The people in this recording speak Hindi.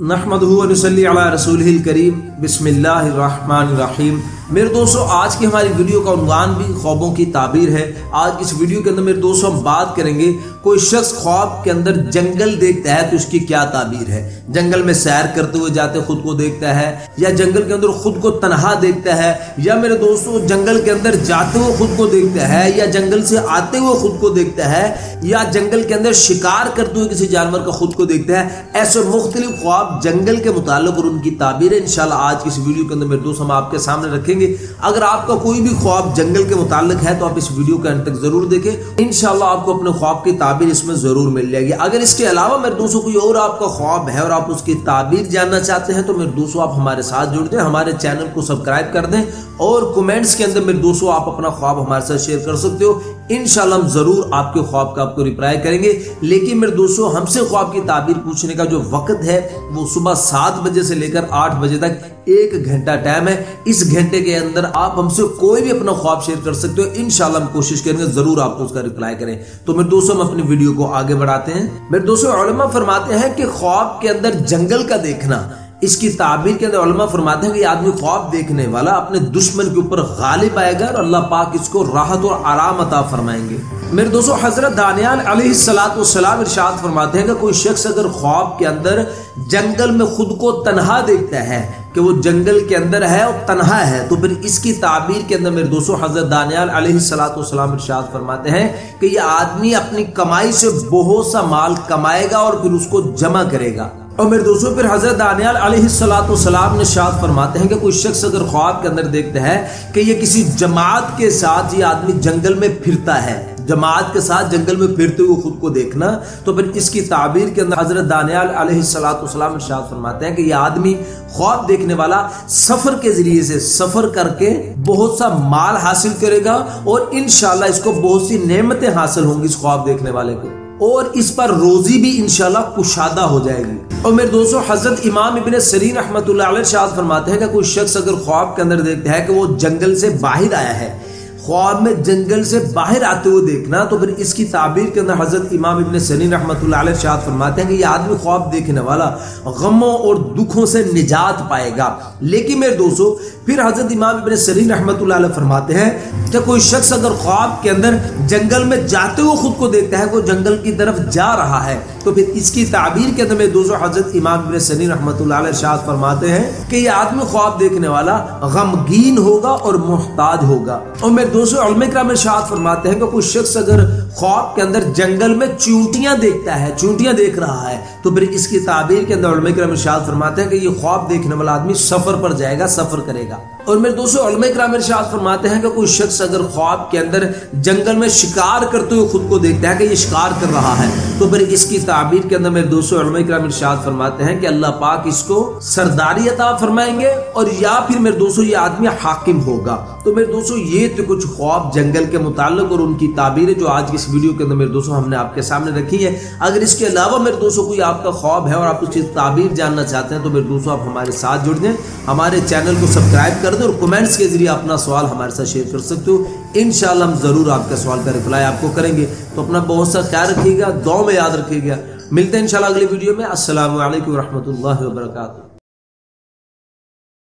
नहमदुहु व नसल्ली अला रसूलिहिल करीम बिस्मिल्लाहिर्रहमानिर्रहीम। मेरे दोस्तों, आज की हमारी वीडियो का उन्वान भी ख्वाबों की ताबीर है। आज इस वीडियो के अंदर मेरे दोस्तों हम बात करेंगे, कोई शख्स ख्वाब के अंदर जंगल देखता है तो उसकी क्या ताबीर है। जंगल में सैर करते हुए जाते खुद को देखता है, या जंगल के अंदर खुद को तन्हा देखता है, या मेरे दोस्तों जंगल के अंदर जाते हुए खुद को देखता है, या जंगल से आते हुए खुद को देखता है, या जंगल के अंदर शिकार करते हुए किसी जानवर का खुद को देखता है। ऐसे मुख्तलिफ ख्वाब जंगल के मुताल्लिक और उनकी ताबीर इंशाल्लाह आज की इस वीडियो के अंदर मेरे दोस्त हम आपके सामने रखेंगे। अगर आपका कोई भी ख्वाब जंगल के मुताल्लिक है तो आप इस वीडियो के अंत तक जरूर देखें, इंशाल्लाह आपको अपने ख्वाब की ताबीर इसमें जरूर मिल जाएगी। अगर इसके अलावा मेरे दोस्तों कोई और आपका ख्वाब है और आप उसकी ताबीर जानना चाहते हैं तो मेरे दोस्तों आप हमारे साथ जुड़ जाएं, हमारे चैनल को सब्सक्राइब कर दें और कमेंट्स के अंदर मेरे दोस्तों आप अपना ख्वाब हमारे साथ शेयर कर सकते हो। इंशाल्लाह हम जरूर आपके ख्वाब का आपको रिप्लाई करेंगे। लेकिन मेरे दोस्तों, हमसे ख्वाब की ताबीर पूछने का जो वक्त है वो सुबह 7 बजे से लेकर 8 बजे तक 1 घंटा टाइम है। इस घंटे के अंदर आप हमसे कोई भी अपना ख्वाब शेयर कर सकते हो। इंशाल्लाह हम कोशिश करेंगे जरूर आपको उसका रिप्लाई करें। तो मेरे दोस्तों, हम अपनी वीडियो को आगे बढ़ाते हैं। मेरे दोस्तों, उलमा फरमाते हैं कि ख्वाब के अंदर जंगल का देखना, इसकी ताबीर के अंदर उलमा फरमाते हैं कि आदमी ख्वाब देखने वाला अपने दुश्मन के ऊपर गालिब आएगा और अल्लाह पाक इसको राहत और आराम अता फरमाएंगे। मेरे दोस्तों, हजरत दानियाल अलैहिस्सलाम इरशाद फरमाते हैं कि कोई शख्स अगर ख्वाब के अंदर जंगल में खुद को तन्हा देखता है कि वो जंगल के अंदर है और तन्हा है, तो फिर इसकी ताबीर के अंदर मेरे दोस्तों हजरत दानियाल अलैहिस्सलाम इरशाद फरमाते हैं कि ये आदमी अपनी कमाई से बहुत सा माल कमाएगा और फिर उसको जमा करेगा। और मेरे दोस्तों, फिर हजरत दानियाल अलैहिस्सलाम ने इरशाद फरमाते हैं कि कोई शख्स अगर ख्वाब के अंदर देखता है कि ये किसी जमात के साथ ये आदमी जंगल में फिरता है, जमात के साथ जंगल में फिरते हुए खुद को देखना, तो फिर इसकी ताबीर के अंदर हजरत दानियाल अलैहिस्सलाम इरशाद फरमाते हैं कि यह आदमी ख्वाब देखने वाला सफर के जरिए से सफर करके बहुत सा माल हासिल करेगा और इंशाल्लाह इसको बहुत सी नेमतें हासिल होंगी इस ख्वाब देखने वाले को, और इस पर रोजी भी इंशाल्लाह कुशादा हो जाएगी। और मेरे दोस्तों, हजरत इमाम इब्न सीरीन रहमतुल्लाह अलैह इरशाद फरमाते हैं कि कोई शख्स अगर ख्वाब के अंदर देखता है कि वो जंगल से बाहर आया है, ख्वाब में जंगल से बाहर आते हुए देखना, तो फिर इसकी ताबीर के अंदर हजरत इमाम इब्न सीरीन रहमतुल्लाह अलैह इरशाद फरमाते हैं कि यह आदमी ख्वाब देखने वाला गमों और दुखों से निजात पाएगा। लेकिन मेरे दोस्तों, फिर हजरत इमाम इब्न सीरीन रहमतुल्लाह अलैह फरमाते हैं कि कोई शख्स अगर ख्वाब के अंदर जंगल में जाते हुए खुद को देखता है, वो जंगल की तरफ जा रहा है, तो फिर इसकी ताबीर के अंदर मेरे दोस्तों हजरत इमाम इब्न सीरीन रहमतुल्लाह अलैह इरशाद फरमाते हैं कि यह आदमी ख्वाब देखने वाला गमगीन होगा और मुहताज होगा। और मेरे दोस्तों, उलमा किराम इरशाद फरमाते हैं कि कोई शख्स अगर ख्वाब के अंदर जंगल में चूंटियां देखता है, चूंटियां देख रहा है, तो फिर इसकी ताबीर के अंदर उलमा किराम इरशाद फरमाते हैं कि ये ख्वाब देखने वाला आदमी सफर पर जाएगा, सफर करेगा। और मेरे दोस्तों, उलमा किराम इरशाद फरमाते हैं कि कोई शख्स अगर ख्वाब के अंदर जंगल में शिकार करते हुए खुद को देखता है कि ये शिकार कर रहा है, तो फिर इसकी ताबीर के अंदर मेरे दोस्तों उलमा किराम इरशाद फरमाते हैं कि अल्लाह पाक इसको सरदारी अता फरमाएंगे, और या फिर मेरे दोस्तों ये आदमी हाकिम होगा। तो मेरे दोस्तों, ये तो कुछ ख्वाब जंगल के मुताल्लिक और उनकी ताबीर जो आज की इस वीडियो के अंदर मेरे दोस्तों हमने आपके सामने रखी है। अगर इसके अलावा मेरे दोस्तों कोई आपका ख्वाब है और आप उसकी ताबीर जानना चाहते हैं तो मेरे दोस्तों आप हमारे साथ जुड़ जाएं, हमारे चैनल को सब्सक्राइब कर दें और कमेंट्स के जरिए अपना सवाल हमारे साथ शेयर कर सकते हो। इंशाल्लाह हम जरूर आपका सवाल का रिप्लाई आपको करेंगे। तो अपना बहुत सा ख्याल रखिएगा, दुआ में याद रखिएगा। मिलते हैं इंशाल्लाह अगली वीडियो में। अस्सलामु अलैकुम रहमतुल्लाहि व बरकातुहू।